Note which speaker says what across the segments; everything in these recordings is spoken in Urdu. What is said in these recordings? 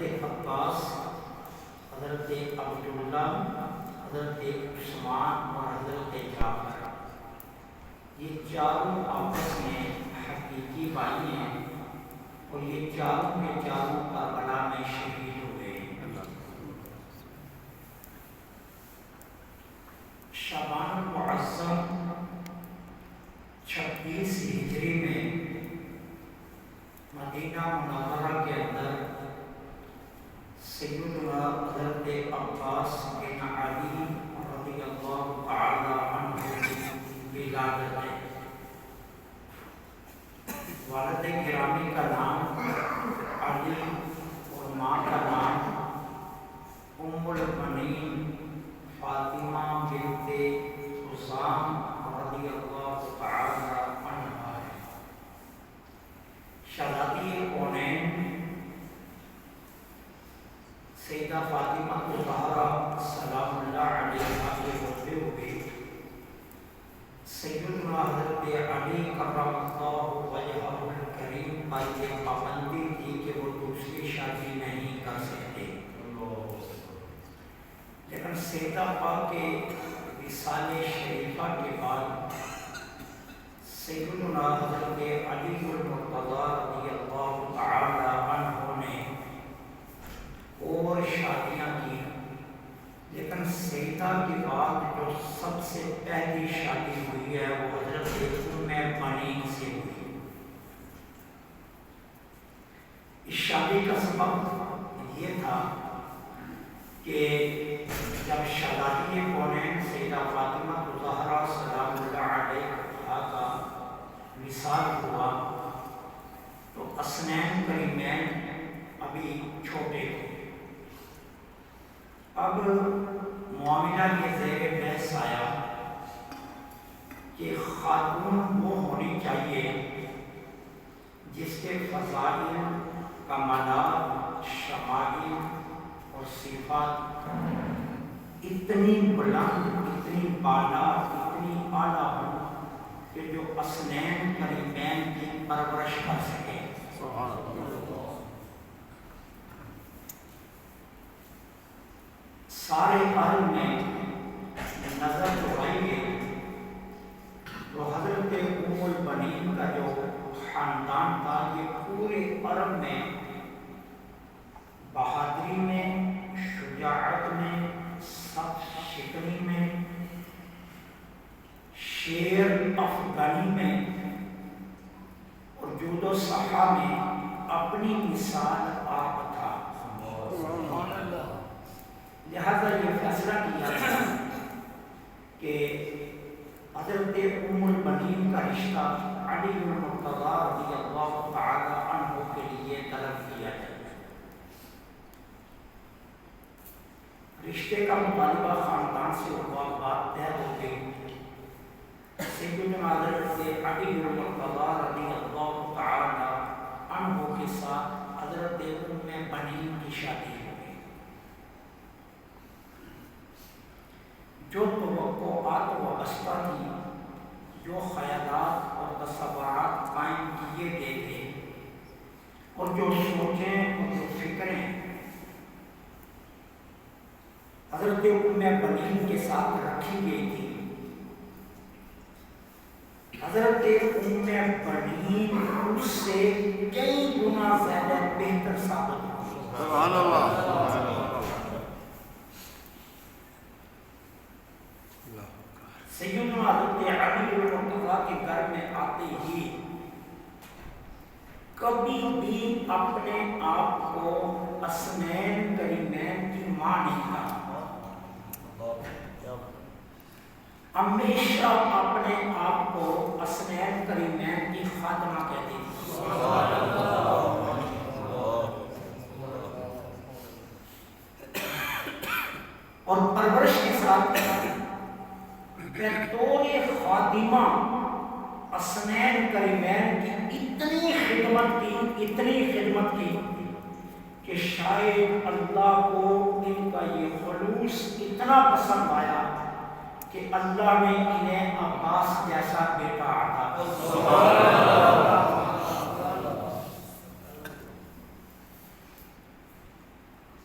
Speaker 1: حضرت عباس، حضرت عبداللہ، حضرت عثمان اور حضرت جعفر، یہ چاروں آپس میں حقیقی بھائی ہیں اور یہ چاروں کے چاروں کربلا میں شہید ہوئے۔ شعبان المعظم 26 ہجری میں مدینہ منورہ کے اندر سیدنا حضرت عباس بن علی رضی اللہ تعالی عنہ کی ولادت ہے۔ والد گرامی کا نام علی اور ماں کا نام ام المنین فاطمہ بنت حسام رضی اللہ تعالی عنہا ہے۔ شہزادی کونین سیدہ فاطمہ الزہرا سلام اللہ علیہا کے ہوتے ہوئے سیدنا حضرت علی کرم اللہ وجہہ الکریم پر یہ پابندی تھی کہ وہ دوسری شادی نہیں کر سکتے، لیکن سیدہ پاک کے وصال شریفہ کے بعد سیدنا حضرت علی المرتضیٰ رضی اللہ تعالی عنہ نے اور شادیاں کی، لیکن سیدہ کے بعد جو سب سے پہلی شادی ہوئی ہے وہ حضرت ام منین سے ہوئی۔ اس شادی کا سبب یہ تھا کہ جب شہزادی کونین سیدہ فاطمہ الزہرا سلام اللہ علیہا کا وصال ہوا تو حسنین کریمین ابھی چھوٹے تھے۔ اب معاملہ یہ زیر بحث آیا کہ خاتون وہ ہونی چاہیے جس کے فضائل، کمالات، شمائل اور صفات اتنی بلند، اتنی بالا، اتنی اعلیٰ ہوں کہ جو حسنین کریمین کی پرورش کر سکے۔ سارے عالم میں نظر دوڑائیے تو حضرت ام البنین کا جو خاندان تھا یہ پورے عرب میں بہادری میں، شجاعت میں، سخت شکنی میں، شیر افغانی میں اور جود و سخا میں اپنی مثال آپ تھا۔ لہذا یہ فیصلہ کیا تھا کہ حضرت ام المنین کا رشتہ علی المرتضیٰ رضی اللہ تعالی عنہ کے لیے طلب کیا جائے۔ رشتے کا مطالبہ خاندان سے ہوا، بات طے ہو گئی۔ سیدنا حضرت علی المرتضیٰ رضی اللہ تعالی عنہ کے ساتھ حضرت ام منین کی شادی ہو گئی۔ جو توقعات وابستہ تھی، جو خیالات اور تصورات قائم کیے گئے تھے اور جو سوچیں اور جو فکریں حضرت ام منین کے ساتھ رکھی گئی تھی، حضرت ام منین اس سے کئی گنا زیادہ بہتر ثابت ہوئی۔ سبحان اللہ۔ سیدنا حضرت علی المرتضیٰ کے گھر میں آتے ہی کبھی بھی اپنے آپ کو حسنین کریمین کی ماں نہیں کہا، ہمیشہ اپنے آپ کو حسنین کریمین کی خادمہ کہتی تھی۔ اور پرورش کے ساتھ طور خادمہ حسنین کریمین کی اتنی خدمت کی کہ شاید اللہ کو ان کا یہ خلوص اتنا پسند آیا کہ اللہ نے انہیں عباس جیسا بیٹا عطا کیا۔ 26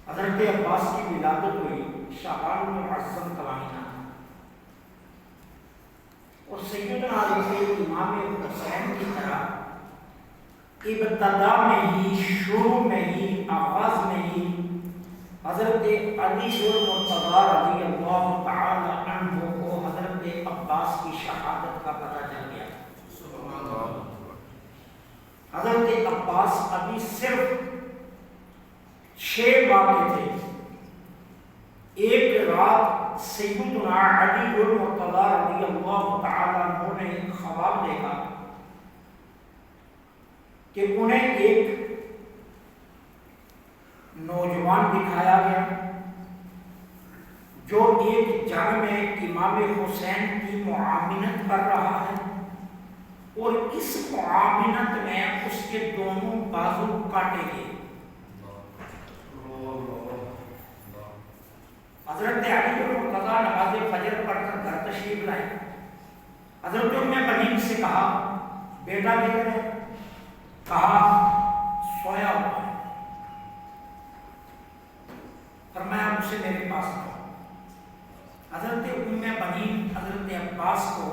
Speaker 1: حضرت عباس کی ولادت ہوئی شعبان المعظم کا مہینہ، اور سیدنا علی امام حسین کی طرح ابتدا میں ہی، شروع میں ہی، آغاز میں ہی حضرت علی المرتضیٰ رضی اللہ تعالی عنہ کو حضرت عباس کی شہادت کا پتہ چل گیا۔ حضرت عباس ابھی صرف 6 ماہ کے تھے۔ ایک رات سیدنا علی المرتضیٰ رضی اللہ تعالی عنہ نے خواب دیکھا کہ انہیں ایک نوجوان دکھایا گیا جو ایک جنگ میں امام حسین کی معاونت کر رہا ہے، اور اس معاونت میں اس کے دونوں بازو کاٹے گئے۔ حضرت علی المرتضیٰ نماز فجر پڑھ کر گھر تشریف لائے۔ حضرت ام بنین سے کہا بیٹا کدھر ہے؟ کہا سویا ہوا ہے۔ فرمایا اسے میرے پاس لاؤ۔ حضرت ام بنین حضرت عباس کو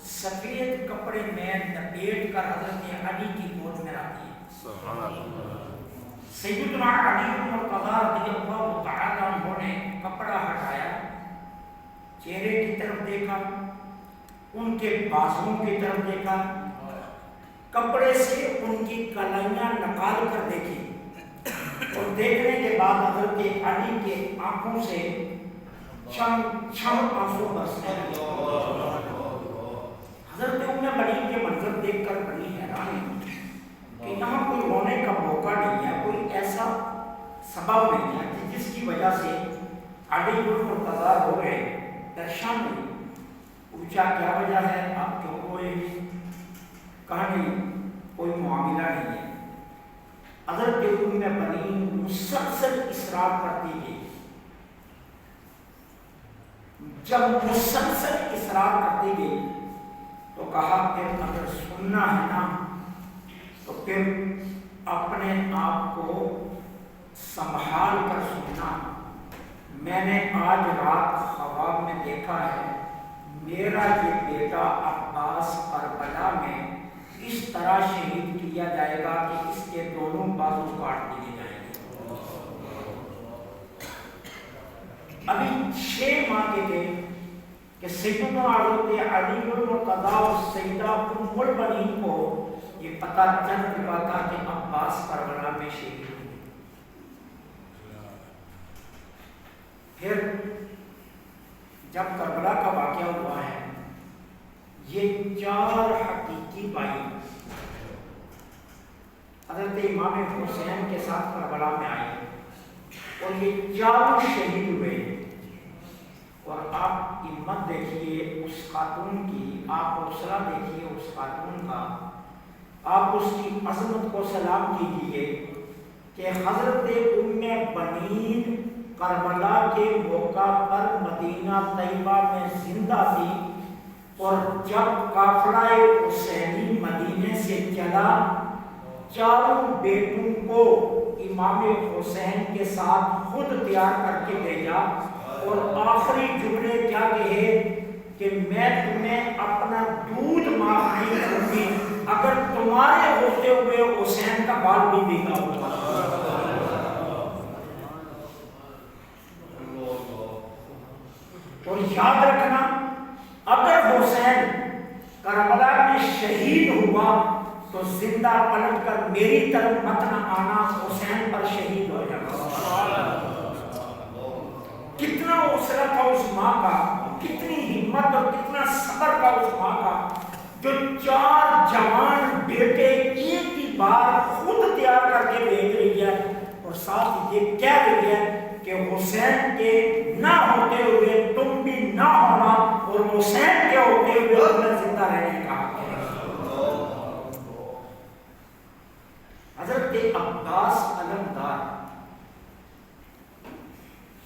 Speaker 1: سفید کپڑے میں لپیٹ کر حضرت علی کی گود میں رکھتی ہے۔ سیدنا علی المرتضیٰ رضی اللہ تعالی عنہ نے کپڑا ہٹایا، چہرے کی طرف دیکھا، ان کے بازوں کی طرف دیکھا، کپڑے سے ان کی کلائیاں نکال کر دیکھی، اور دیکھنے کے بعد حضرت علی کے آنکھوں سے چھم چھم آنسو برسنے لگے۔ حضرت ام بنین کے منظر دیکھ کر بڑی حیران ہے کہ یہاں کوئی رونے کا موقع نہیں ہے، کوئی ایسا سبب نہیں ہے جس کی وجہ سے علی المرتضیٰ رو گئے، پریشان ہوئی۔ پوچھا کیا وجہ ہے، آپ کیوں روئے؟ کہا نہیں کوئی معاملہ نہیں ہے۔ حضرت ام بنین مسلسل اصرار کرتی گئی۔ جب مسلسل اصرار کرتی گئی تو کہا کہ اگر سننا ہے نا تو پھر اپنے آپ کو سنبھال کر سننا۔ میں نے آج رات خواب میں دیکھا ہے میرا یہ بیٹا عباس کربلا میں اس طرح شہید کیا جائے گا کہ اس کے دونوں بازو کاٹ دیے جائیں گے۔ ابھی 6 ماہ کے تھے کہ سیدنا حضرت علی المرتضیٰ اور سیدہ ام البنین کو یہ پتہ چل چکا تھا کہ عباس کربلا میں شہید ہوئے۔ پھر جب کربلا کا واقعہ ہوا ہے، یہ 4 حقیقی بھائی حضرت امام حسین کے ساتھ کربلا میں آئے اور یہ 4 شہید ہوئے۔ اور آپ ہمت دیکھیے اس خاتون کی، آپ حوصلہ دیکھیے اس خاتون کا، آپ اس کی عظمت کو سلام کیجیے کہ حضرت ام بنین کربلا کے موقع پر مدینہ طیبہ میں زندہ تھی، اور جب قافلہ حسینی مدینے سے چلا 4 بیٹوں کو امام حسین کے ساتھ خود تیار کر کے بھیجا، اور آخری جملے کیا کہے کہ میں تمہیں اپنا دودھ معاف نہیں کروں گی اگر تمہارے ہوتے ہوئے حسین کا بال بھی دیکھا ہوگا۔ اور یاد رکھنا اگر حسین کربلا میں شہید ہوا تو زندہ پلٹ کر میری طرف مت نہ آنا، حسین پر شہید ہو جانا۔ کتنا حوصلہ تھا اس ماں کا، کتنی ہمت اور کتنا صبر تھا اس ماں کا، جو 4 جوان بیٹے ایک ہی بار خود تیار کر کے بھیج رہی ہے، اور ساتھ یہ کہہ رہی ہے کہ حسین کے نہ ہوتے ہوئے تم بھی نہ ہونا، اور حسین کے ہوتے ہوئے تمہیں زندہ رہنے کا حق ہے۔ حضرت عباس علمدار،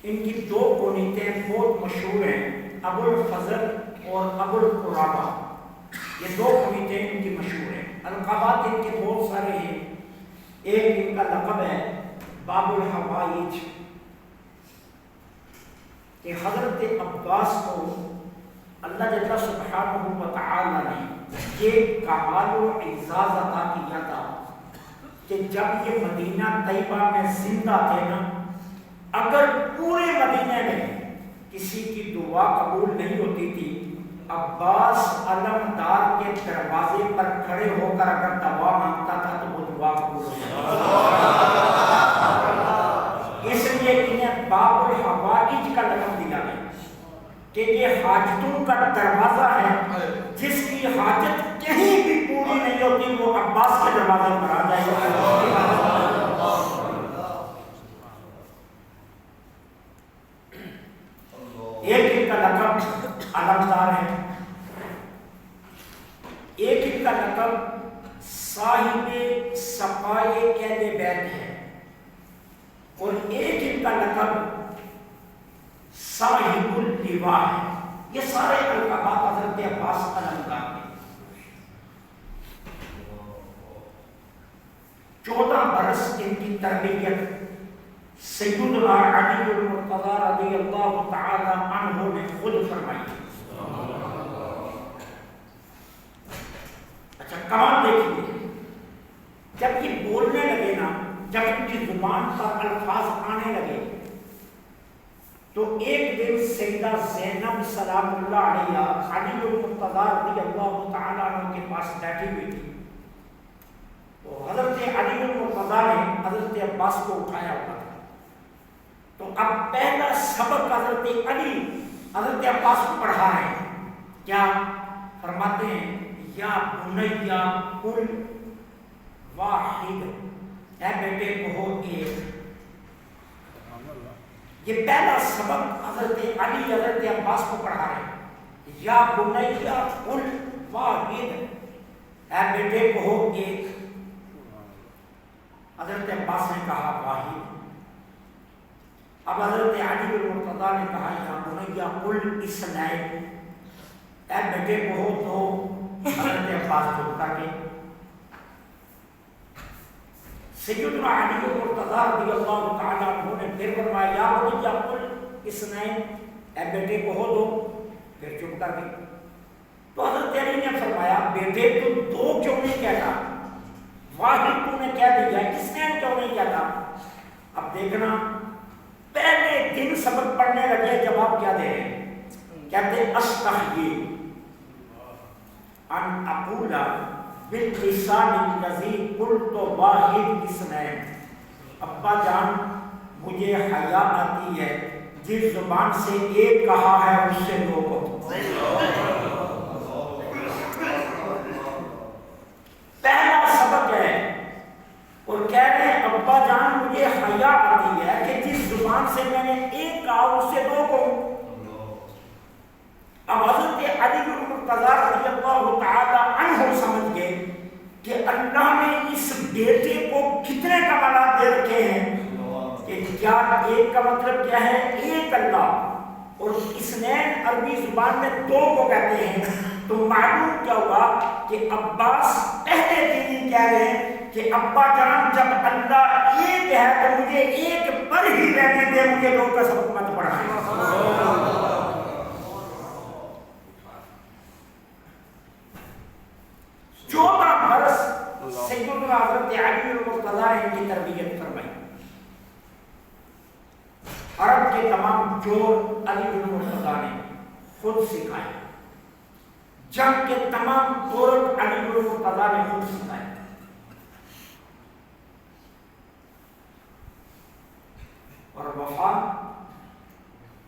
Speaker 1: ان کی 2 کنیتیں بہت مشہور ہیں، ابو الفضل اور ابو القرابہ، یہ 2 کنیتیں ان کی مشہور ہیں۔ القابات ان کے بہت سارے ہیں، ایک ان کا لقب ہے باب الحوائج، کہ حضرت عباس کو اللہ جل سبحانہ و تعالی نے یہ کمال و اعزاز عطا کیا تھا کہ جب یہ مدینہ طیبہ میں زندہ تھے نا، اگر پورے مدینے میں کسی کی دعا قبول نہیں ہوتی تھی، عباس علمدار کے دروازے پر کھڑے ہو کر اگر دعا مانگتا تھا تو وہ دعا قبول ہوتا تھا۔ اس لیے انہیں باب الحوائج کا لقب دیا گیا کہ یہ حاجتوں کا دروازہ ہے، جس کی حاجت کہیں بھی پوری نہیں ہوتی وہ عباس کے دروازے پر آ جائے گا۔ ایک ان کا لقب علمدار ہے، ایک ان کا لقب صاحب صفائے اہل بیت ہے، اور ایک ان کا لقب صاحب اللواء ہے۔ یہ سارے القابات حضرت عباس علمدار ہیں۔ 14 برس ان کی تربیت سیدنا علی المرتضی رضی اللہ تعالی عنہ نے خود فرمائی۔ اچھا کمال دیکھیے، جب یہ بولنے لگے نا، جب ان کی زبان پر الفاظ آنے لگے تو ایک دن سیدہ زینب سلام اللہ علیہ علی المرتضی رضی اللہ تعالی عنہ کے پاس بیٹھی ہوئی تھی، تو حضرت علی المرتضی نے حضرت عباس کو اٹھایا ہوا تھا، تو اب پہلا سبق حضرت علی حضرت عباس کو پڑھا رہے ہیں۔ کیا فرماتے ہیں؟ یا بنیا قل واحد، اے بیٹے کہو ایک۔ یہ پہلا سبق حضرت علی حضرت عباس کو پڑھا رہے ہیں۔ یا بنیا قل واحد، اے بیٹے کہو ایک۔ حضرت عباس نے کہا واحد۔ اب حضرت علی المرتضی نے کہا یا بنیا قل اثنین، اے بیٹے کہو دو۔ حضرت عباس چپ کر کے سیدنا علی المرتضی رضی اللہ تعالیٰ عنہ نے پھر فرمایا یا بنیا قل اثنین، اے بیٹے کہو دو، پھر چپ کر کے۔ تو حضرت علی نے فرمایا بیٹے تو دو کیوں نہیں کہتا، واحد تو نے کہہ دیا، اثنین کیوں نہیں کہتا؟ اب دیکھنا پہلے دن سبق پڑھنے لگے جواب کیا دے رہے ہیں؟ کہتے استحیی ان اقول باللسان الذی قلت واحد اثنین، ابا جان مجھے حیا آتی ہے جس زبان سے ایک کہا ہے اس سے دو کو۔ پہلا سبق ہے اور کہہ رہے ہیں ابا جان مجھے حیا آتی ہے کہ جس زبان سے میں نے ایک کہا اس سے دو کو۔ اب حضرت علی المرتضی رضی اللہ تعالی عنہ سمجھ گئے کہ اللہ نے اس بیٹے کو کتنے کمالات دے رکھے ہیں، کہ کیا ایک کا مطلب کیا ہے؟ ایک اللہ، اور اثنین عربی زبان میں دو کو کہتے ہیں۔ تو معلوم کیا ہوا کہ عباس پہلے دن ہی کہہ رہے ہیں کہ ابا جان جب اللہ ایک ہے تو مجھے ایک پر ہی رہنے دے، مجھے دو کا سبق مت پڑھائیں۔ 14 برس سیدنا حضرت علی المرتضی نے کی تربیت فرمائی۔ عرب کے تمام جوڑ علی المرتضی نے خود سکھائے، جنگ کے تمام طرق علی المرتضی نے خود سکھائے۔ اور وفات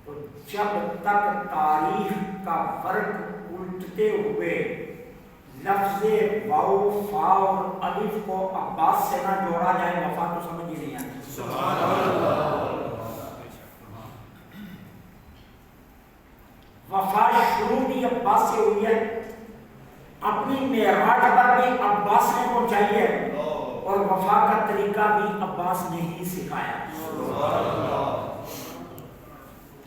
Speaker 1: تو جب تک تاریخ کا فرق الٹتے ہوئے لفظ واو فا اور الف کو عباس سے نہ جوڑا جائے وفات تو سمجھ ہی نہیں آتی۔ سبحان اللہ۔ وفات شروع بھی عباس سے ہوئی ہے، اپنی معراج پر بھی عباس نے پہنچائی ہے، اور وفا کا طریقہ بھی عباس نے ہی سکھایا۔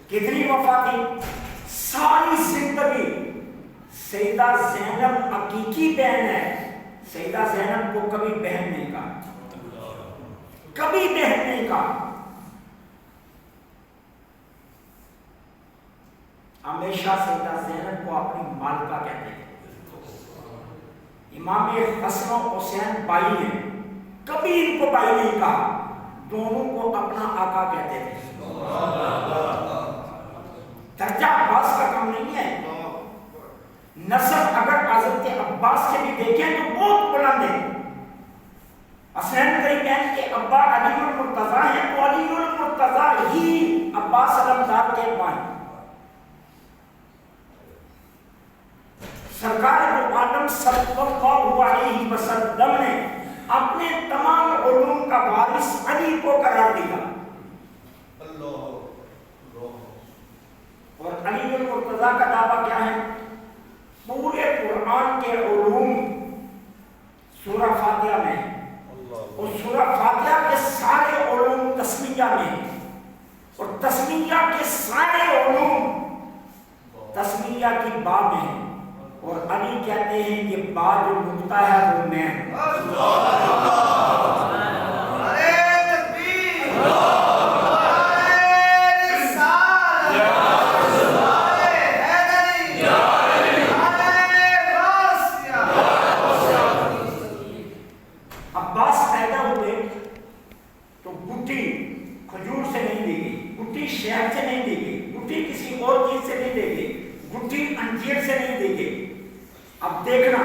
Speaker 1: کتنی وفا تھی؟ ساری زندگی۔ سیدہ زینب حقیقی بہن ہے، سیدہ زینب کو کبھی بہن نہیں کہا، کبھی بہن نہیں کہا۔ ہمیشہ سیدہ زینب کو اپنی مالکہ کہتے تھے. امام حسن و حسین بائی ہیں، کبھی ان کو بائی نہیں کہا، دونوں کو اپنا آقا کہتے تھے. درجہ عباس کا کم نہیں ہے. نسب اگر حضرت عباس سے بھی دیکھیں تو بہت بلند ہے. حسین کریمین کے ابا علی المرتضیٰ ہیں تو علی المرتضیٰ ہی عباس علمدار کے ابا ہیں. سرکار دو عالم صلی اللہ علیہ وسلم نے اپنے تمام علوم کا وارث علی کو قرار دیا. اور علی المرتضیٰ کا دعویٰ کیا ہے؟ پورے قرآن کے علوم سورہ فاتحہ میں ہیں، اور سورہ فاتحہ کے سارے علوم تسمیہ میں ہیں، اور تسمیہ کے سارے علوم تسمیہ کی با میں ہیں. اور علی کہتے ہیں کہ با جو نقطہ ہے وہ میں عباس پیدا ہوئے تو گٹی کھجور سے نہیں دی گئی، گٹی شہد سے نہیں دی گئی، گٹی کسی اور چیز سے نہیں دی گئی، گٹی انجیر سے نہیں دی گئی. اب دیکھنا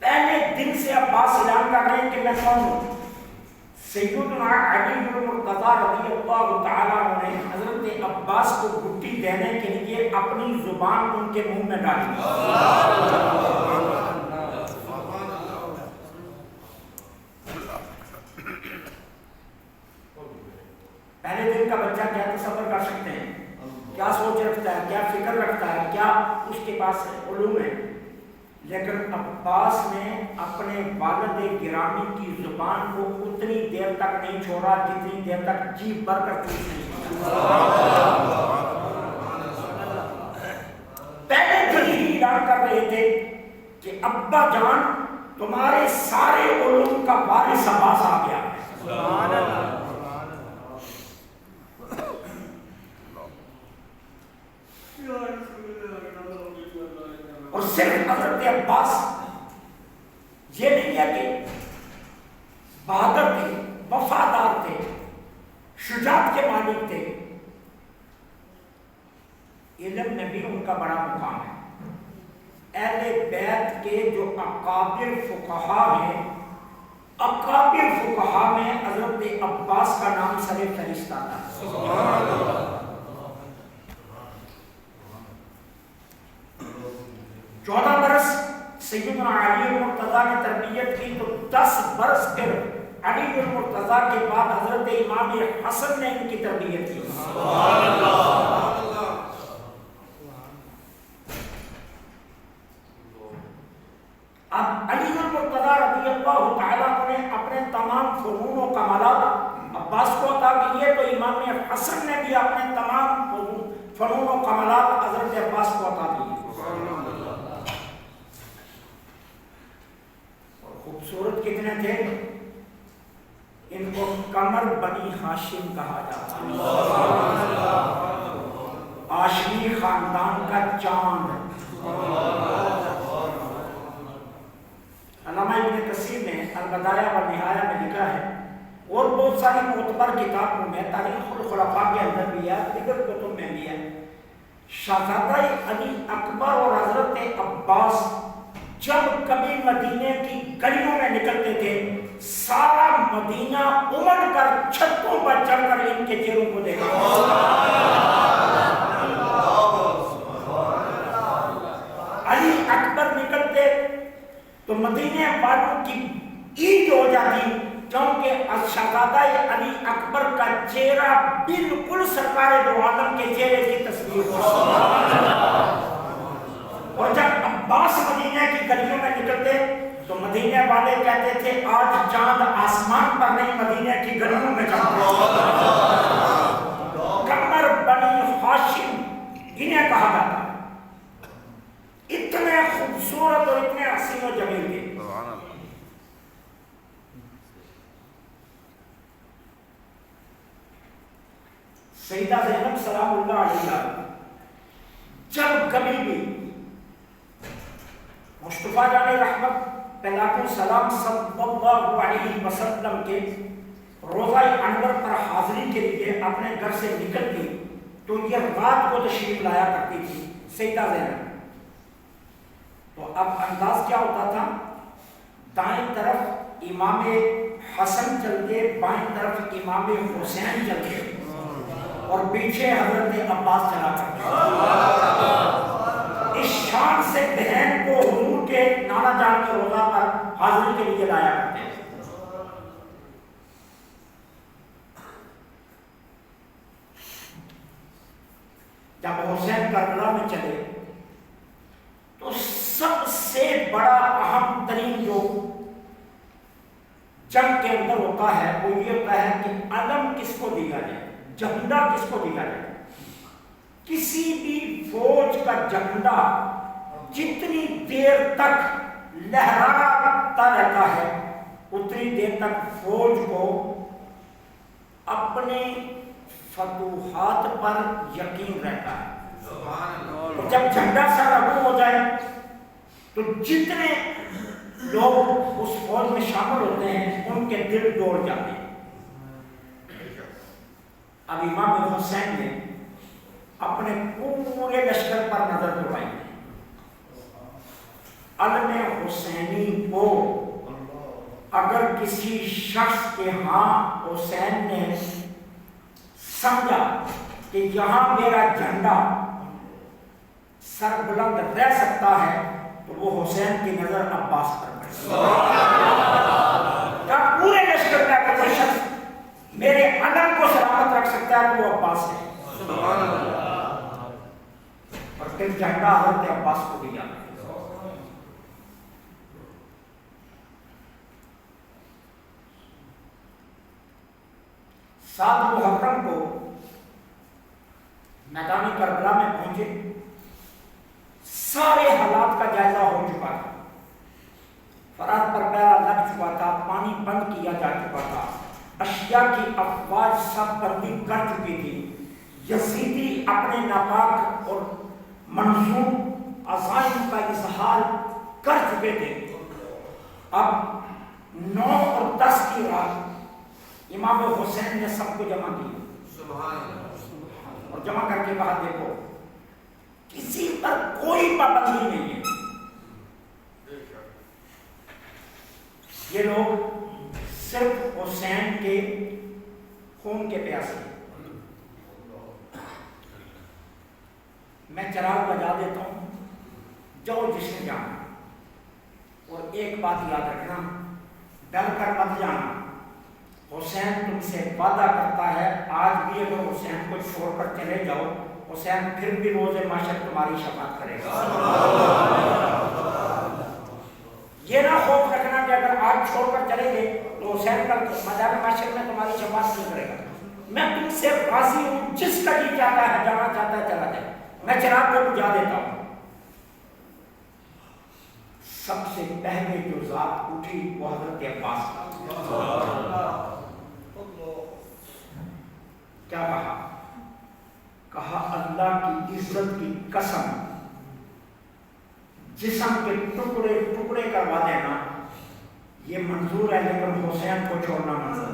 Speaker 1: پہلے دن سے عباس اعلان کر رہے ہیں کہ میں کون ہوں. سیدنا علی المرتضیٰ رضی اللہ تعالیٰ عنہ نے حضرت عباس کو گٹی دینے کے لیے اپنی زبان ان کے منہ میں ڈالی. پہلے دن کا بچہ کیا تصور کر سکتے ہیں، کیا سوچ رکھتا ہے، کیا فکر رکھتا ہے، کیا اس کے پاس علوم ہے. لیکن عباس نے اپنے والد گرامی کی زبان کو اتنی دیر تک نہیں چھوڑا جتنی دیر تک جی بھر کر چوس نہیں. پہلے دن ہی اعلان کر رہے تھے کہ ابا جان تمہارے سارے علوم کا وارث عباس آ گیا ہے. اور صرف حضرت عباس یہ نہیں ہے کہ بہادر تھے، وفادار تھے، شجاعت کے مالک تھے، علم میں بھی ان کا بڑا مقام ہے. اہل بیت کے جو اکابر فقہا ہیں، اکابر فقہا میں حضرت عباس کا نام سر فہرست آتا ہے. 14 برس سیدنا علی المرتضیٰ نے تربیت کی تو 10 برس پھر علی المرتضیٰ کے بعد حضرت امام حسن نے ان کی تربیت کی. اب علی المرتضیٰ رضی اللہ تعالیٰ نے اپنے تمام فنون و کمالات عباس کو عطا کیے تو امام حسن نے بھی اپنے تمام فنون و کمالات حضرت عباس کو عطا کیے. خوبصورت کتنے تھے، ان کو قمر بنی ہاشم کہا جاتا ہے، ہاشمی خاندان کا چاند. علامہ ابن کثیر نے البدایہ والنہایہ میں لکھا ہے، اور بہت ساری معتبر کتابوں میں، تاریخ الخلفاء کے اندر بھی ہے، دیگر کتب میں بھی ہے، شہزادہ علی اکبر اور حضرت عباس جب کبھی مدینے کی گلیوں میں نکلتے تھے سارا مدینہ امڑ کر چھتوں پر چڑھ کر ان کے چہروں کو دیکھا. علی اکبر نکلتے تو مدینے والوں کی عید ہو جاتی، کیونکہ شہزادہ علی اکبر کا چہرہ بالکل سرکار دو عالم کے چہرے کی تصویر تھا. اور جب عباس مدینہ کی گلیوں میں نکلتے تو مدینہ والے کہتے تھے آج چاند آسمان پر نہیں مدینہ کی گلیوں میں چاند. قمر بنی ہاشم انہیں کہا جاتا. اتنے خوبصورت اور اتنے حسین و جمیل تھے. سیدہ زینب سلام اللہ علیہا
Speaker 2: جب کبھی بھی مصطفیٰ جان رحمت پہلاکو سلام صلی اللہ علیہ وسلم کے روضہ انور پر حاضری کے لیے اپنے گھر سے نکلتی تو یہ رات کو تشریف لایا کرتی تھی سیدہ زینب. تو اب انداز کیا ہوتا تھا؟ دائیں طرف امام حسن چلتے، بائیں طرف امام حسین چلتے اور پیچھے حضرت عباس چلا کرتے. اس شان سے بہن کو حضور کے نانا جان کے روضہ پر حاضری کے لیے لایا کرتے. جب حسین کربلا میں چلے تو سب سے بڑا اہم ترین جو جنگ کے اندر ہوتا ہے وہ یہ ہوتا ہے کہ علم کس کو دیا جائے، جھنڈا کس کو دیا جائے. کسی بھی فوج کا جھنڈا جتنی دیر تک لہراتا رہتا ہے اتنی دیر تک فوج کو اپنے فتوحات پر یقین رہتا ہے. اور جب جھنڈا سرابو ہو جائے تو جتنے لوگ اس فوج میں شامل ہوتے ہیں ان کے دل ڈول جاتے ہیں. اب امام حسین نے اپنے پورے لشکر پر نظر دوڑائی. علم حسینی کو اگر کسی شخص کے ہاں حسین نے سمجھا کہ یہاں میرا جھنڈا سر بلند رہ سکتا ہے تو وہ حسین کی نظر عباس پر پڑی. کیا پورے لشکر کا کوئی شخص میرے علم کو سلامت رکھ سکتا ہے تو وہ عباس ہے. اور پھر جھنڈا حضرت عباس کو دیا. سات محرم کو میدان کربلا میں پہنچے. سارے حالات کا جائزہ ہو چکا تھا. فرات پر پیرا لگ چکا تھا، پانی بند کیا جا چکا تھا، اشیاء کی افواج سب بندی کر چکی تھی. یزیدی اپنے ناپاک اور منظوم عزائم کا اظہار کر چکے تھے. اب 9 اور 10 کی رات امام حسین نے سب کو جمع کیا اور جمع کر کے کہا دیکھو کسی پر کوئی پابندی نہیں ہے. یہ لوگ صرف حسین کے خون کے پیاسے. میں چراغ بجا دیتا ہوں، جاؤ جس نے جانا. اور ایک بات یاد رکھنا، ڈر کر مت جانا. حسین تم سے وعدہ کرتا ہے آج بھی اگر حسین کو چھوڑ کر چلے جاؤ حسین پھر بھی روز محشر تمہاری شفاعت کرے گا. یہ نہ خوف رکھنا کہ اگر آج چھوڑ کر چلے گئے تو حسین کا میدان محشر میں تمہاری شفاعت نہیں کرے گا. میں تم سے راضی ہوں، جس کا جی چاہتا ہے جانا چاہتا ہے چلا جائے. میں چراغ کو بجھا دیتا ہوں. سب سے پہلے جو ذات اٹھی وہ حضرت عباس کا. کیا کہا اللہ کی عزت کی قسم جسم کے ٹکڑے ٹکڑے کروا دینا یہ منظور ہے لیکن حسین کو چھوڑنا منظور.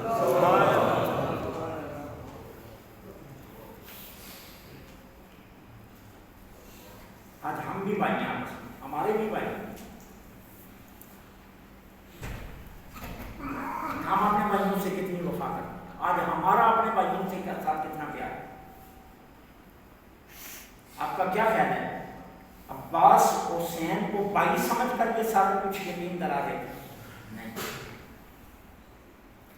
Speaker 2: آج ہم بھی بھائی ہیں، ہمارے بھی بھائی. ہم اپنے بھائیوں سے کتنی وفا کرتے ہیں. آج ہمارا اپنے بھائیوں سے ساتھ کتنا پیار ہے. آپ کا کیا خیال ہے؟ عباس حسین کو بھائی سمجھ کر کے سارا کچھ یقین دلا دے؟ نہیں.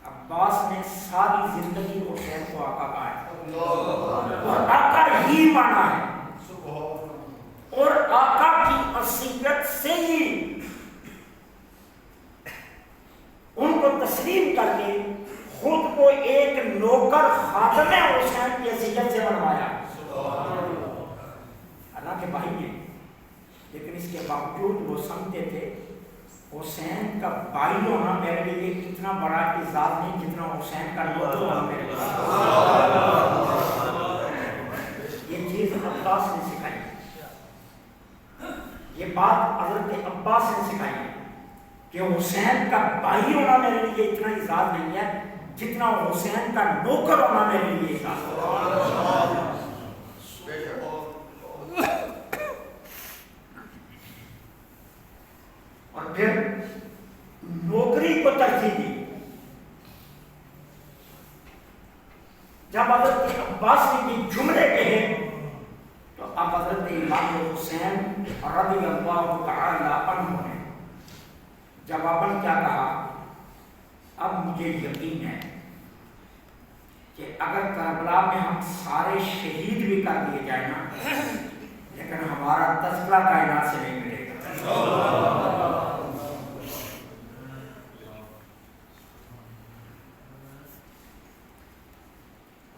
Speaker 2: عباس نے ساری زندگی حسین کو آقا کہا ہے اور آقا ہی مانا ہے اور آقا کی وصیت سے ہی ان کو تسلیم کر کے خود کو ایک نوکر خادم حسین کی حیثیت سے بنوایا. حالانکہ بھائی ہیں لیکن اس کے باوجود وہ سمجھتے تھے حسین کا بھائی ہونا میرے لیے اتنا بڑا اعزاز نہیں جتنا حسین کا نوکر ہونا میرے لیے. یہ چیز عباس نے سکھائی. عباس نے سکھائی ہے کہ حسین کا بھائی ہونا میرے لیے اتنا اعزاز نہیں ہے جتنا حسین کا نوکر ہونا میرے لیے اعزاز ہے۔ اور پھر نوکری کو ترجیح دی۔ جب حضرت عباس نے یہ جملے کہے تو اب حضرت امام حسین رضی اللہ تعالی عنہ نے جواباً کیا کہا، اب مجھے یقین ہے کہ اگر کربلا میں ہم سارے شہید بھی کر دیے جائیں نا، لیکن ہمارا تذکرہ کائنات سے نہیں ملے گا۔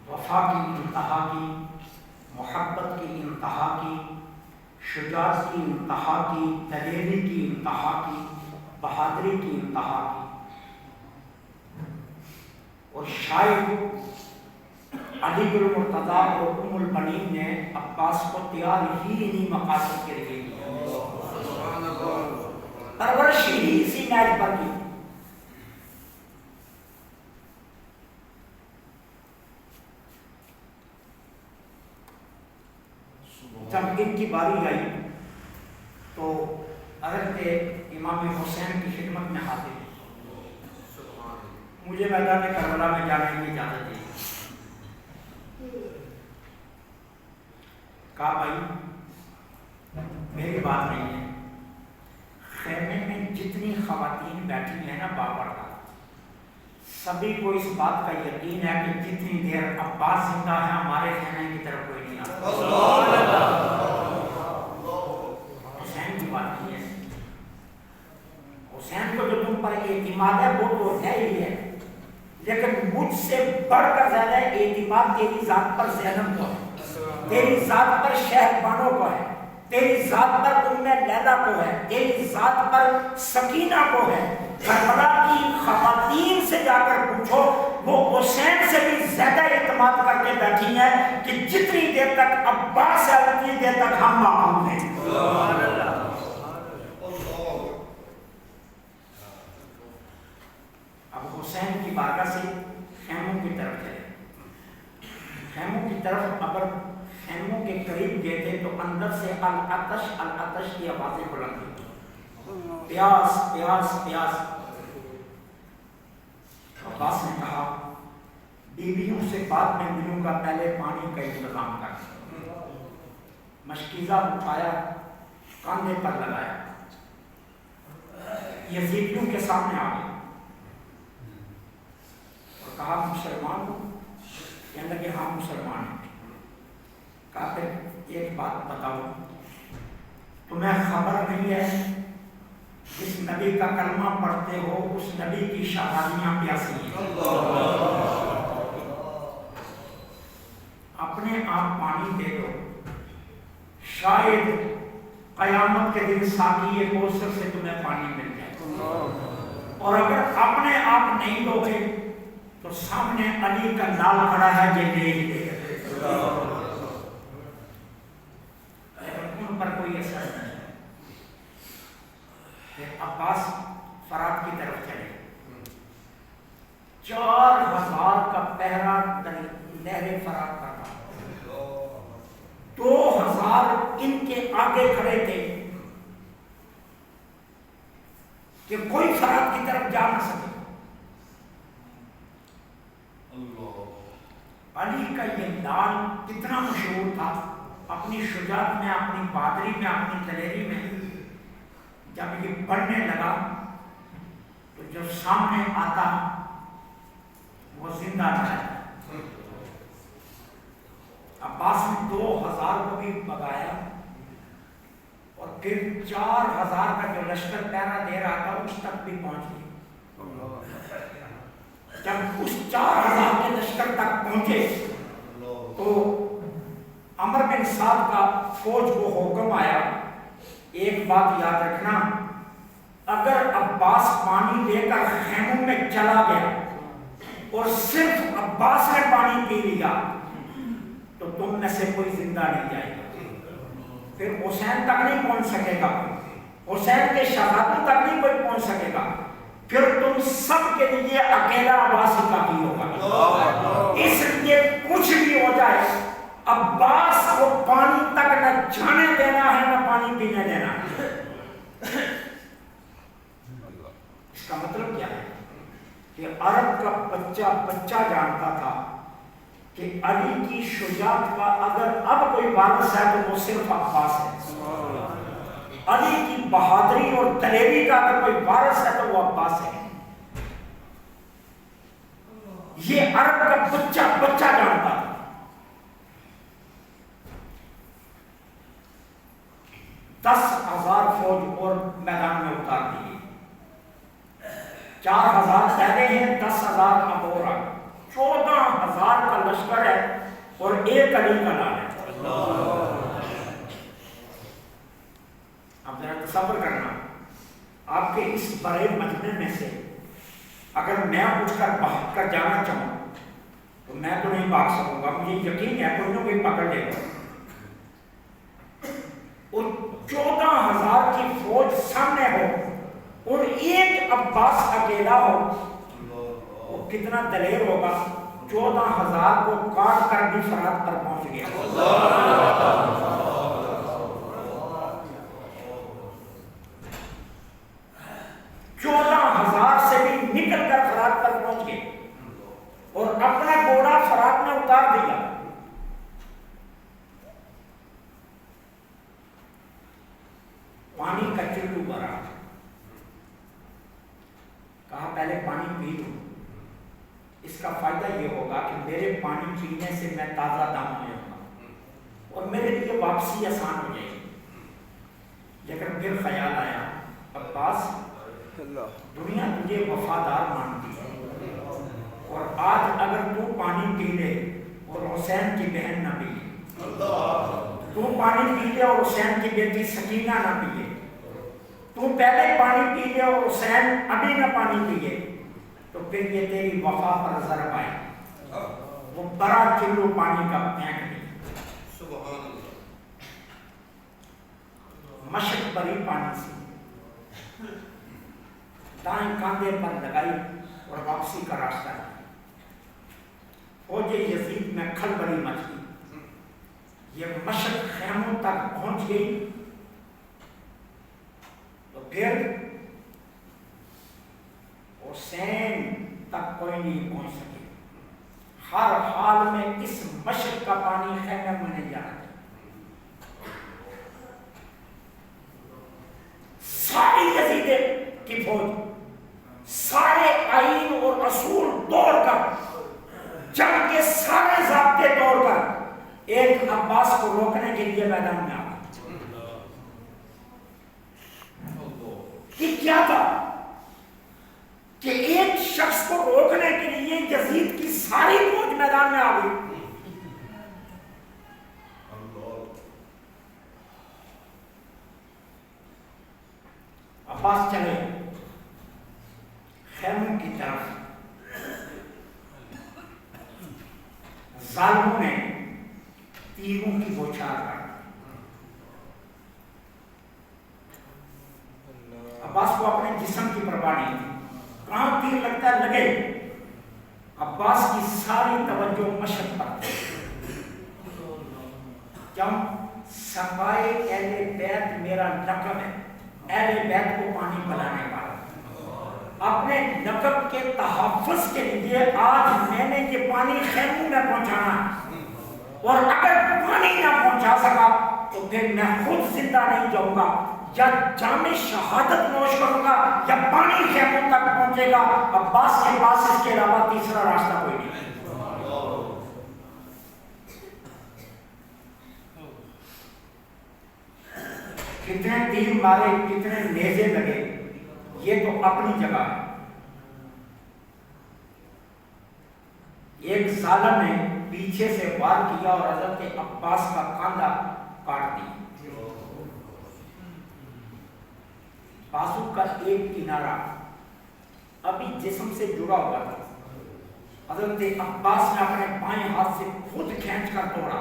Speaker 2: وفا کی انتہا کی، محبت کی انتہا کی، شجاعت کی انتہا کی، دلیری کی انتہا کی، بہادری کی انتہا کی۔ اور شاید علی بن مرتضیٰ اور ام البنین نے عباس کو تیار ہی انہی مقاصد کے لیے کیا، پرورش ہی اسی میچ پر کی۔ جب ان کی باری آئی تو حضرت امام حسین کی خدمت میں حاضر، مجھے میدان کربلا میں جانے کی اجازت دی۔ کہا بھائی میری بات نہیں ہے، خیمے میں جتنی خواتین بیٹھی ہیں نا باپردہ، سبھی کو اس بات کا یقین ہے کہ جتنی دیر عباس زندہ ہے ہمارے خیمے کی طرف کوئی نہیں آتا۔ حسین کی بات نہیں ہے، حسین کو جو تم پر اعتماد ہے وہ تو ہے ہی ہے، لیکن مجھ سے بڑھ کر زیادہ اعتماد تیری ذات پر زینب کو ہے، تیری ذات پر شہربانوں کو ہے، تیری ذات پر ام لیلا کو ہے، تیری ذات پر سکینہ کو ہے۔ کربلا کی خواتین سے جا کر پوچھو، وہ حسین سے بھی زیادہ اعتماد کر کے بیٹھی ہیں کہ جتنی دیر تک عباس ہے اتنی دیر تک ہم محفوظ ہیں۔ اب حسین کی بارگاہ سے خیموں کی طرف چلے، خیموں کی طرف اگر خیموں کے قریب گئے تھے تو اندر سے العطش العطش کی آوازیں بلند ہوئی، پیاس پیاس پیاس۔ عباس نے کہا بیویوں سے بعد میں ملوں گا، پہلے پانی کا انتظام کر۔ مشکیزہ اٹھایا، کاندھے پر لگایا، یزیدیوں کے سامنے آ گیا اور کہا مسلمان ہو؟ کہنے لگے ہاں مسلمان ہیں۔ کہا پھر ایک بات بتاؤ، تمہیں خبر نہیں ہے جس نبی کا کلمہ پڑھتے ہو اس نبی کی شہادیاں پیاسی ہیں؟ اپنے آپ پانی دے دو، شاید قیامت کے دن ساقی کوثر سے تمہیں پانی مل جائے، اور اگر اپنے آپ نہیں دو گے تو سامنے علی کا لال کھڑا ہے یہ لے ہی دے گا، ان پر کوئی اثر نہیں۔ عباس فرات کی طرف چلے، 4000 کا پہرا نہر فرات کا تھا، 2000 ان کے آگے کھڑے تھے کہ کوئی فرات کی طرف جا نہ سکے۔ علی کا یہ لال کتنا مشہور تھا اپنی شجاعت میں، اپنی بہادری میں، اپنی دلیری میں۔ جب یہ بڑھنے لگا تو جو سامنے آتا وہ زندہ نہ رہتا۔ عباس نے 2000 کو بھی بگایا اور پھر 4000 کا جو لشکر پہرا دے رہا تھا اس تک بھی پہنچ گئی۔ جب اس 4000 کے لشکر تک پہنچے تو عمر بن سعد کا فوج کو حکم آیا، ایک بات یاد رکھنا، اگر عباس پانی لے کر خیموں میں چلا گیا اور صرف عباس نے پانی پی لیا تو تم میں سے کوئی زندہ نہیں جائے گا، پھر حسین تک نہیں پہنچ سکے گا، حسین کے شہادت تک نہیں کوئی پہنچ سکے گا، پھر تم سب کے لیے اکیلا عباس ہی کافی ہوگا۔ اس لیے کچھ بھی ہو جائے عباس کو پانی تک نہ جانے دینا ہے نہ پانی پینے دینا ہے۔ اس کا مطلب کیا ہے کہ عرب کا بچہ جانتا تھا کہ علی کی شجاعت کا اگر اب کوئی وارث ہے تو وہ صرف عباس ہے، علی کی بہادری اور دلیری کا اگر کوئی وارث ہے تو وہ عباس ہے۔ یہ عرب کا بچہ جانتا تھا۔ 10,000 فوج اور میدان میں اتار دی، 4,000 پہلے ہیں، 10,000 اب اور آ گئے، 14,000 کا لشکر ہے اور ایک علی کا نام ہے۔ اب ذرا تصور کرنا، آپ کے اس بڑے مجمع میں سے اگر میں اٹھ کر بھاگ کر جانا چاہوں تو میں تو نہیں بھاگ سکوں گا، مجھے یقین ہے کوئی نہ کوئی پکڑ لے گا۔ اور 14,000 کی فوج سامنے ہو اور ایک عباس اکیلا ہو، وہ کتنا دلیر ہوگا۔ 14,000 کو کاٹ کر بھی فرات پر پہنچ گیا۔ 14,000 سے بھی نکل کر فرات پر پہنچ گئے اور اپنا گھوڑا فرات میں اتار دیا۔ پانی کا چلو بھرا، کہا پہلے پانی پی لوں، اس کا فائدہ یہ ہوگا کہ میرے پانی پینے سے میں تازہ دم ہو جاؤں گا اور میرے لیے واپسی آسان ہو جائے گی۔ لیکن پھر خیال آیا، عباس دنیا تجھے وفادار مانتی ہے اور آج اگر تو پانی پی لے اور حسین کی بہن نہ پیے، تو پانی پی لے اور حسین کی بیٹی سکینہ نہ پیے، تو پہلے پانی پی لے اور حسین ابھی نہ پانی پیے، تو پھر یہ تیری وفا پر ضرب آئے، وہ بڑا چلو پانی کا پھینک دی۔ مشق بری پانی سے دائیں کاندھے پر لگائی اور واپسی کا راستہ ہے۔ فوج یزید میں کھلبلی مچ گئی، یہ مشق خیموں تک پہنچ گئی تو پھر حسین تک کوئی نہیں پہنچ سکے۔ ہر حال میں اس مشق کا پانی خیمے میں نہیں جانا چاہیے۔ ساری یزید کی فوج سارے آئین اور اصول توڑ کر، جنگ کے سارے ضابطے توڑ کر ایک عباس کو روکنے کے لیے میدان میں آ گئے۔ یہ کیا تھا کہ ایک شخص کو روکنے کے لیے یزید کی ساری فوج میدان میں آ گئی۔ عباس چلے خیموں کی طرف، ظالموں نے تیروں کی بوچھار کر عباس کو اپنے جسم کی پرواہ نہیں تھی، کہاں تیر لگتا ہے لگے۔ عباس کی ساری توجہ مشق پر تھی، کیوں؟ سقائے اہل بیت میرا لقب ہے، اہل بیت کو پانی پلانے والا۔ اپنے لقب کے تحفظ کے لیے آج میں نے یہ پانی خیموں میں پہنچانا، اور اگر پانی نہ پہنچا سکا تو پھر میں خود زندہ نہیں جاؤں گا، یا جام شہادت نوش کروں گا یا پانی خیموں تک پہنچے گا۔ عباس کے پاس اس کے علاوہ تیسرا راستہ کوئی نہیں۔ کتنے تیر مارے، کتنے نیزے لگے، یہ تو اپنی جگہ ہے۔ ایک ظالم نے پیچھے سے وار کیا اور حضرت عباس کا کاندھا کاٹ دیا۔ بازو کا ایک کنارہ ابھی جسم سے جڑا ہوا تھا، حضرت عباس نے اپنے بائیں ہاتھ سے خود کھینچ کر توڑا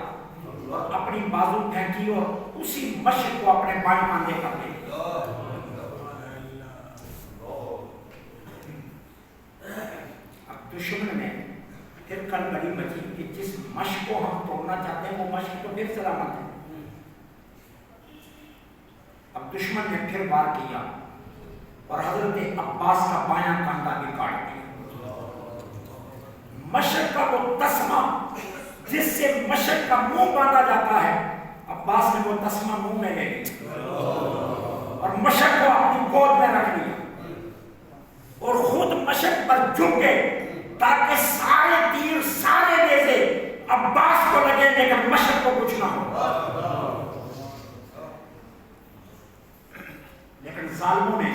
Speaker 2: اور اپنی بازو پھینکی اور اسی مشق کو اپنے بائیں کاندھے پر دے دیا۔ پھر کل بڑی مچی کہ جس مشق کو ہم توڑنا چاہتے ہیں وہ مشق تو پھر سلامت ہے. اب دشمن نے پھر وار کیا اور حضرت عباس کا بایاں کاندھا بھی کاٹ دیا. مشرق کا وہ تسمہ جس سے مشرق کا منہ باندھا جاتا ہے، عباس نے وہ تسمہ منہ میں لے لیا اور مشرق کو اپنی گود میں رکھ لیا اور خود مشرق پر جھک گئے تاکہ سارے تیر سارے نیزے عباس کو لگے لیکن مشرق کو کچھ نہ ہو. لیکن ظالموں نے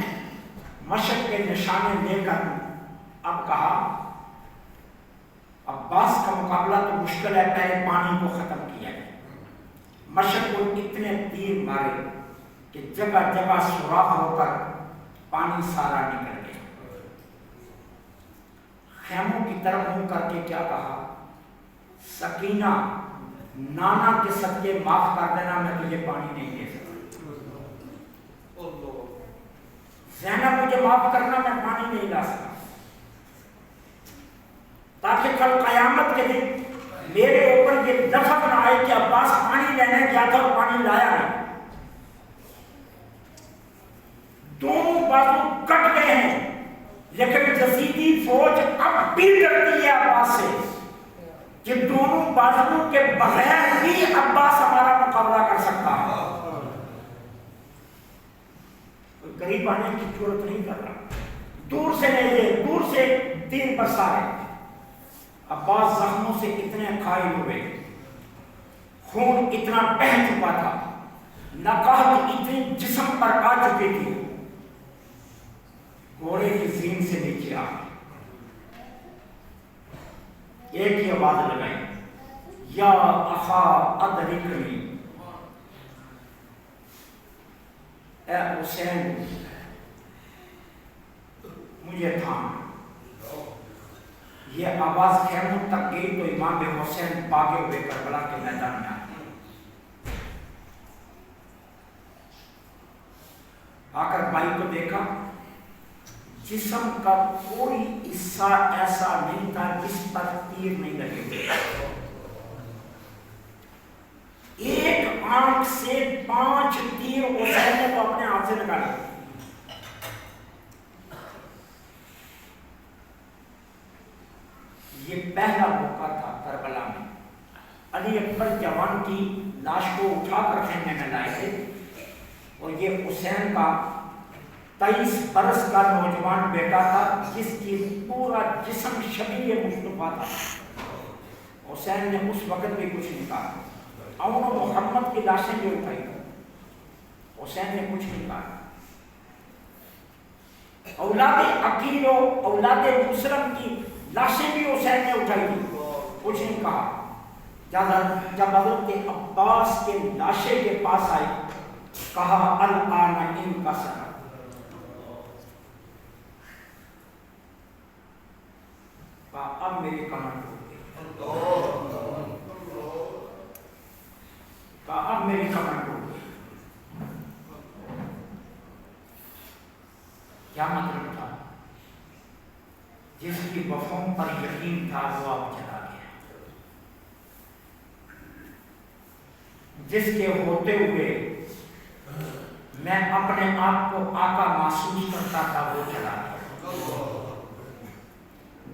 Speaker 2: مشرق کے نشانے لے کر اب کہا عباس کا مقابلہ تو مشکل ہے، پہلے پانی کو ختم کیا ہے. مشرق کو اتنے تیر مارے کہ جگہ جگہ سوراخ ہو کر پانی سارا نکل گیا. خیموں کی طرف منہ کر کے کیا کہا، سکینہ نانا کے صدقے معاف کر دینا، میں تجھے پانی نہیں دے سکتا. زینب مجھے معاف کرنا، میں پانی نہیں لا سکتا، تاکہ کل قیامت کے دن میرے اوپر یہ لفظ نہ آئے کہ عباس پانی لینے گیا تھا اور پانی لایا نہیں. دونوں بازو کٹ گئے ہیں لیکن یزیدی فوج اب بھی ڈرتی ہے عباس سے کہ دونوں بازو کے بغیر بھی عباس ہمارا مقابلہ کر سکتا ہے. قریب آنے کی ضرورت نہیں کر رہا، دور سے نیزے، دور سے تیر برسا ہے. عباس زخموں سے اتنے قائل ہوئے، خون اتنا بہہ چکا تھا، نقاہت اتنی جسم پر آ چکی تھی، گھوڑے کی زین سے نیچے آ ایک ہی آواز لگائی، یا اخا ادرکنی، اے حسین مجھے تھام. یہ آواز خیموں تک گئی تو امام حسین بھاگے ہوئے کربلا کے میدان میں آئے. آ کر بھائی کو دیکھا، جسم کا کوئی حصہ ایسا نہیں تھا جس پر تیر نہیں لگے ہوئے. ایک آنکھ سے 5 تیر حسین نے تو اپنے ہاتھ سے نکالے. یہ پہلا موقع تھا کربلا میں. علی اکبر جوان کی لاش کو اٹھا کر خیمے میں لائے تھے اور یہ حسین کا 23 برس کا نوجوان بیٹا تھا جس کی پورا جسم شبیہ مصطفیٰ تھا. حسین نے اس وقت بھی کچھ نہیں کہا. اور محمد کی لاشیں بھی اٹھائی، حسین نے کچھ نہیں کہا. اولاد عقیل و اولاد مسلم کی لاشیں بھی حسین نے اٹھائی تھی، کچھ نہیں کہا. جب حضرت عباس کے لاشیں کے پاس آئی کہا الآن ان کا سر، کہا اب میری کمر ٹوٹ گئی، کہا اب میری کمر ٹوٹ گئی. کیا مطلب تھا؟ جس کی وفوں پر یقین تھا وہ اب چلا گیا. جس کے ہوتے ہوئے میں اپنے آپ کو آقا محسوس کرتا تھا وہ چلا گیا.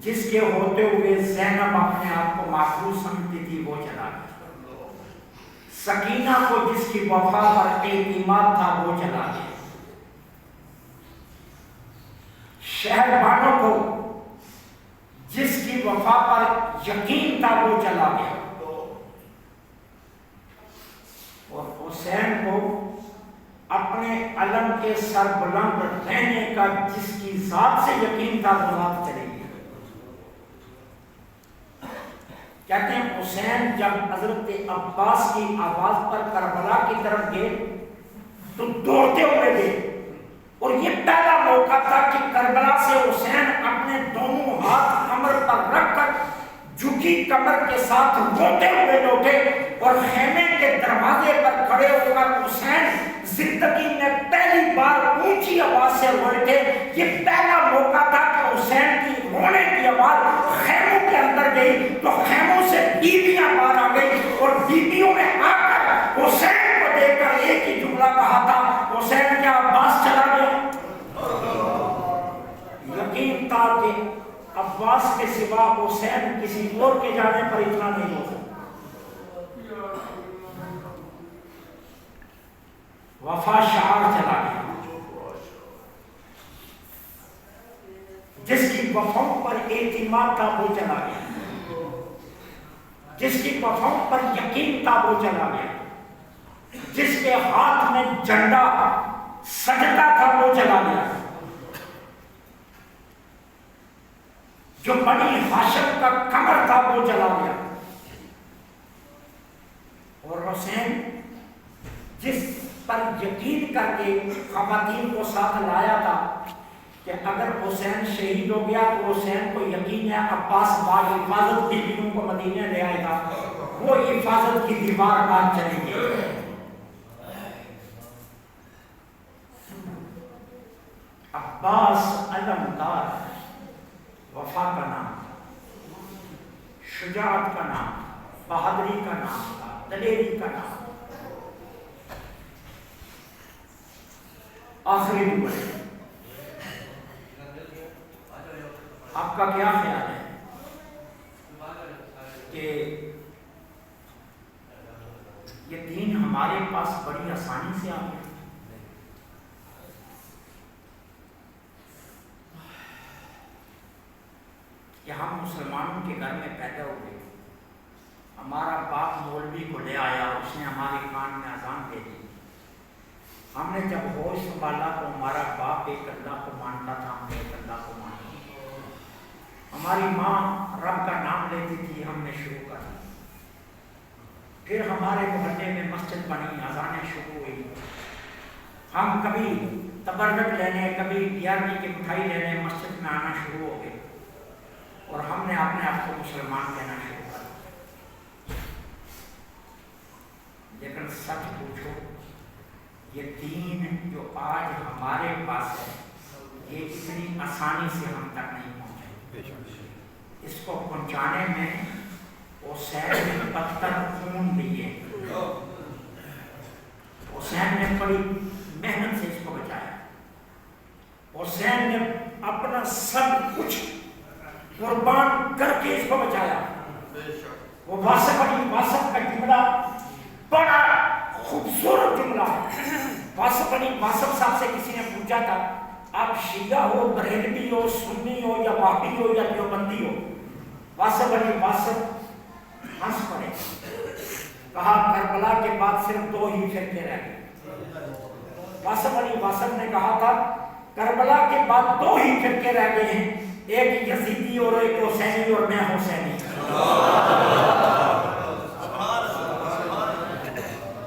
Speaker 2: جس کے ہوتے ہوئے زینب اپنے آپ کو محفوظ سمجھتی تھی وہ چلا گیا. سکینہ کو جس کی وفا پر اعتماد تھا وہ چلا گیا. شہربانوں کو جس کی وفا پر یقین تھا وہ چلا گیا. اور حسین کو اپنے علم کے سر بلند رہنے کا جس کی ذات سے یقین تھا وہ ذات چلے گیا. کہتے ہیں حسین جب حضرت عباس کی آواز پر کربلا کی طرف گئے تو دوڑتے ہوئے گئے اور یہ پہلا موقع تھا کہ کربلا سے حسین اپنے دونوں ہاتھ کمر پر رکھ کر جھکی کمر کے ساتھ روتے ہوئے لوٹے اور خیمے کے دروازے پر کھڑے ہو کر حسین زندگی میں پہلی بار اونچی آواز سے روئے تھے. یہ پہلا موقع تھا کہ حسین کی رونے کی آواز خیموں کے اندر گئی عباس کے سوا حسین کسی اور کے جانے پر اتنا نہیں ہو سکتا۔ وفا شعار چلا گیا، جس کی وفاؤں پر اعتماد تھا وہ چلا گیا، جس کی وفاؤں پر یقین تھا وہ چلا گیا، جس کے ہاتھ میں جھنڈا سجتا تھا وہ چلا گیا، جو بنی ہاشم کا کمر تھا وہ چلا گیا۔ اور حسین جس پر یقین کر کے خواتین کو ساتھ لایا تھا کہ اگر حسین شہید ہو گیا تو حسین کو یقین ہے عباس باغ حفاظت کی بیویوں کو مدینے لے آئے گا، وہ حفاظت کی دیوار آج چلے گی۔ عباس علمدار، وفا کا نام تھا، شجاعت کا نام تھا، بہادری کا نام تھا، دلیری کا نام تھا۔ آخری نمبر، آپ کا کیا خیال ہے کہ یہ دین ہمارے پاس بڑی آسانی سے آ گیا؟ کہ ہم مسلمانوں کے گھر میں پیدا ہوئے، ہمارا باپ مولوی کو لے آیا، اس نے ہمارے کان میں اذان دے دی، ہم نے جب ہوش سنبھالا تو ہمارا باپ ایک اللہ کو مانتا تھا، ہم نے ایک اللہ کو مانتا، ہماری ماں رب کا نام لیتی تھی، ہم نے شروع کر دی، پھر ہمارے محلے میں مسجد بنی، اذانیں شروع ہوئی، ہم کبھی تبرک لینے، کبھی 11ویں کی مٹھائی لینے مسجد میں آنا شروع ہو گئے، اور ہم نے اپنے آپ کو مسلمان کہنا شروع کر دیا۔ لیکن سچ پوچھو، یہ دین جو آج ہمارے پاس ہے یہ اتنی آسانی سے ہم تک نہیں پہنچے۔ اس کو پہنچانے میں حسین نے پتھر خون دیے، حسین نے بڑی محنت سے اس کو بچایا، حسین نے اپنا سب کچھ قربان کر کے اس کو بچایا۔ وہ واسف علی واسف کا جملہ بڑا خوبصورت جملہ ہے۔ واسف علی واسف صاحب سے کسی نے پوچھا تھا آپ شیعہ ہو، بریلوی ہو، سنی ہو یا وہابی ہو یا دیوبندی ہو؟ واسف علی واسف ہنس پڑے، کہا کربلا کے بعد صرف 2 ہی فرقے رہ گئے۔ واسف علی واسف نے کہا تھا کربلا کے بعد 2 ہی فرقے رہ گئے ہیں، ایک یزیدی اور ایک حسینی، اور میں حسینی۔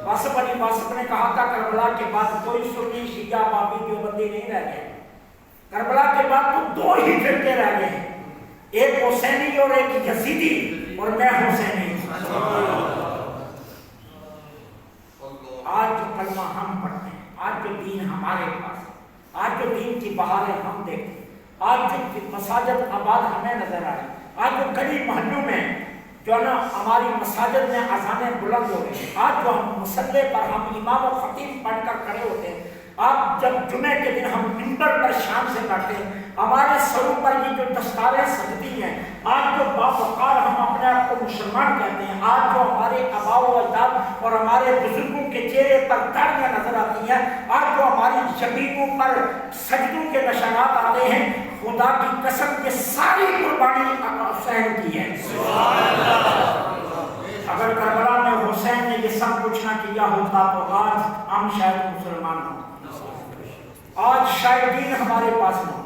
Speaker 2: واسف علی واسف نے کہا تھا کربلا کے بعد کوئی سنی، شیعہ، وہابی، دیوبندی نہیں رہ گئے، کربلا کے بعد تو 2 ہی فرقے رہ گئے ہیں، ایک حسینی اور ایک یزیدی، اور میں حسینی۔ آج جو کلمہ ہم پڑھتے ہیں، آج جو دین ہمارے پاس ہے، آج جو دین کی بہاریں ہم دیکھتے ہیں، آج جو مساجد آباد ہمیں نظر آئے، آج جو گلی محلوں میں جو نا ہماری مساجد میں اذانیں بلند ہو رہی ہیں، آج جو ہم مصلی پر ہم امام و خطیب پڑھ کر کھڑے ہوتے ہیں، آپ جب جمعے کے دن ہم منبر پر شام سے پڑھتے ہیں، ہمارے سروں پر یہ جو دستاریں سجتی ہیں، آج جو باوقار ہم اپنے آپ کو مسلمان کہتے ہیں، آج جو ہمارے آباء و اجداد اور ہمارے بزرگوں کے چہرے پر داڑیاں نظر آتی ہیں، آج جو ہماری جبینوں پر سجدوں کے نشانات آتے ہیں، خدا کی قسم یہ ساری قربانی حسین کی ہے۔ اگر کربلا میں حسین نے یہ سب کچھ نہ کیا ہوتا تو آج ہم شاید مسلمان ہوں، آج شاید دین ہمارے پاس نہ ہو،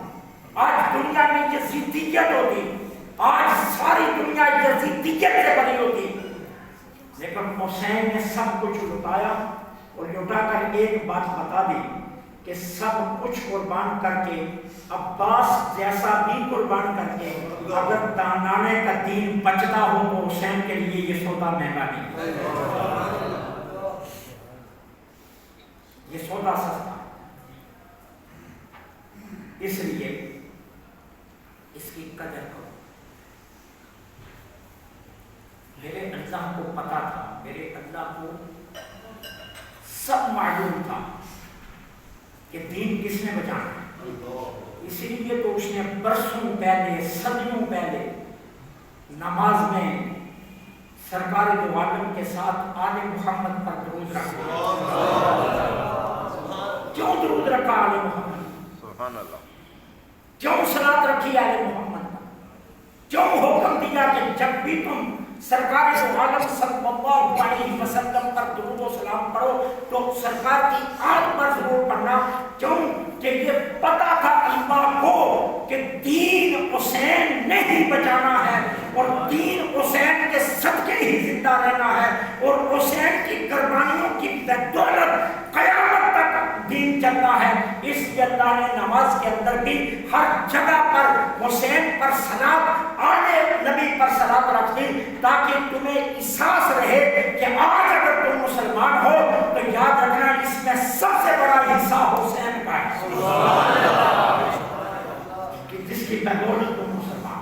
Speaker 2: آج دنیا میں یزیدیت ہوتی، آج ساری دنیا یزیدیت سے بنی ہوتی، لیکن حسین نے سب کچھ لٹایا، اور لٹا کر ایک بات بتا دی کہ سب کچھ قربان کر کے، عباس جیسا بھی قربان کر کے، اگر دانانے کا دین بچتا ہو تو حسین کے لیے یہ سودا مہنگا نہیں، یہ سودا سستا۔ اس لیے اس کی قدر کرو۔ میرے اللہ کو پتا تھا، میرے اللہ کو سب معلوم تھا کہ دین کس نے بچانا ہے، اسی لیے تو اس نے برسوں پہلے صدیوں پہلے نماز میں سرکار دو عالم کے ساتھ آل محمد پر درود رکھا. کیوں درود رکھا آل محمد؟
Speaker 3: سبحان اللہ.
Speaker 2: کیوں صلاۃ رکھی آل محمد پر؟ کیوں حکم دیا کہ جب بھی تم سرکار دو عالم صلی اللہ علیہ وسلم پر درود و سلام پڑھو تو سرکار کی آل پر ضرور پڑھنا؟ کیوں کہ یہ پتا تھا اللہ کو کہ دین حسین نے ہی بچانا ہے اور دین حسین کے صدقے ہی زندہ رہنا ہے اور حسین کی قربانیوں کی بدولت قیامت تک دین چلنا ہے. اس لیے اللہ نے نماز کے اندر بھی ہر جگہ پر حسین پر صلاۃ آل نبی پر صلاۃ رکھ دی تاکہ تمہیں احساس رہے کہ آج اگر تم مسلمان ہو تو یاد رکھنا اس میں سب سے بڑا حصہ حسین کا ہے کہ جس کی بدولت تم مسلمان.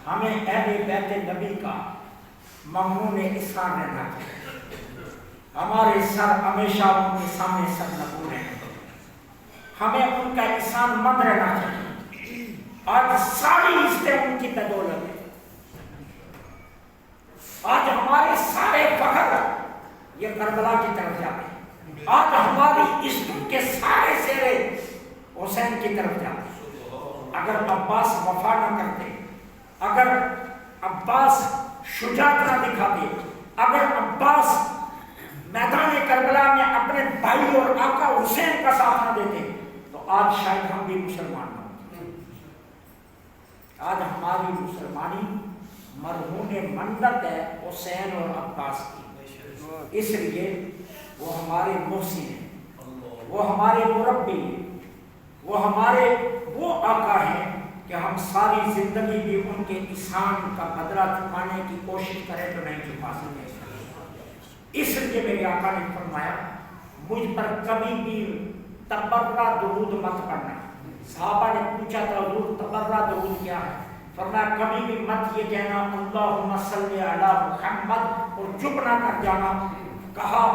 Speaker 2: ہمیں اہل بیت نبی کا ممنون احسان رہنا چاہیے. ہمارے سر ہمیشہ ان کے سامنے سر نبو رہے. ہمیں ان کا احسان مند رہنا چاہیے. آج ساری عزتیں ان کی بدولت ہے. آج ہمارے سارے فخر یہ کربلا کی طرف جاتے ہیں. آج ہماری عزت کے سارے سیرے حسین کی طرف جاتے ہیں. اگر عباس وفا نہ کرتے, اگر عباس شجاعت نہ دکھاتے, اگر عباس میدان کربلا میں اپنے بھائی اور آقا حسین کا ساتھ نہ دیتے تو آج شاید ہم بھی مسلمان نہ ہوتے. آج ہماری مسلمانی مرہون منت ہے حسین اور عباس کی. اس لیے وہ ہمارے محسن ہیں, وہ ہمارے مربی ہیں, وہ ہمارے وہ آقا ہیں کہ ہم ساری زندگی بھی ان کے احسان کا بدلہ چکانے کی کوشش کریں تو نہیں چکا سکتے. اس لیے میرے آقا نے فرمایا مجھ پر کبھی بھی تبرہ درود مت پڑھنا. صحابہ نے پوچھا تھا حضور تبرہ درود کیا ہے؟ فرمایا کبھی بھی مت یہ کہنا اللہم صلی علی محمد اور چپ نہ کر جانا. کہا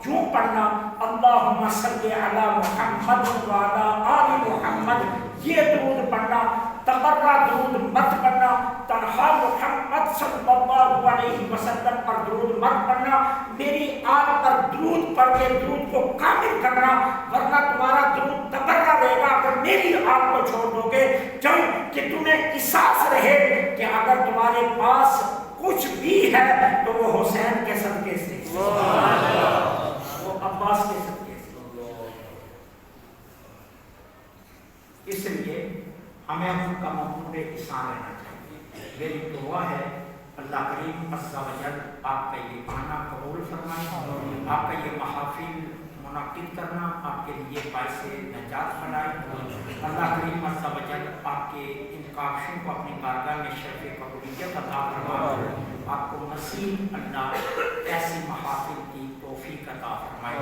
Speaker 2: جو پڑھنا اللہم صلی علی محمد وعلی آل محمد, یہ درود پڑھنا. تبرہ درود مت پڑھنا. تنہا محمد صلی اللہ علیہ وسلم پر درود مت پڑھنا. میری آل پر درود پڑھ کے درود کو کامل کرنا, ورنہ تمہارا درود تبرہ رہے گا اگر میری آل کو چھوڑ دو گے. کیوں کہ تمہیں احساس رہے کہ اگر تمہارے پاس کچھ بھی ہے تو وہ حسین کے صدقے سے, وہ عباس کے صدقے سے. اس لیے ہمیں ان کا ممنون احسان رہنا چاہیے. میری دعا ہے اللہ کریم عز و جل آپ کا یہ آنا قبول فرمائے, آپ کا یہ محافل منعقد کرنا آپ کے لیے باعث نجات بنائے. اللہ کریم عز و جل آپ کے ان کاوشوں کو اپنی بارگاہ میں شرف قبولیت عطا فرمائے. آپ کو مزید اللہ ایسی محافل کی توفیق عطا فرمائے.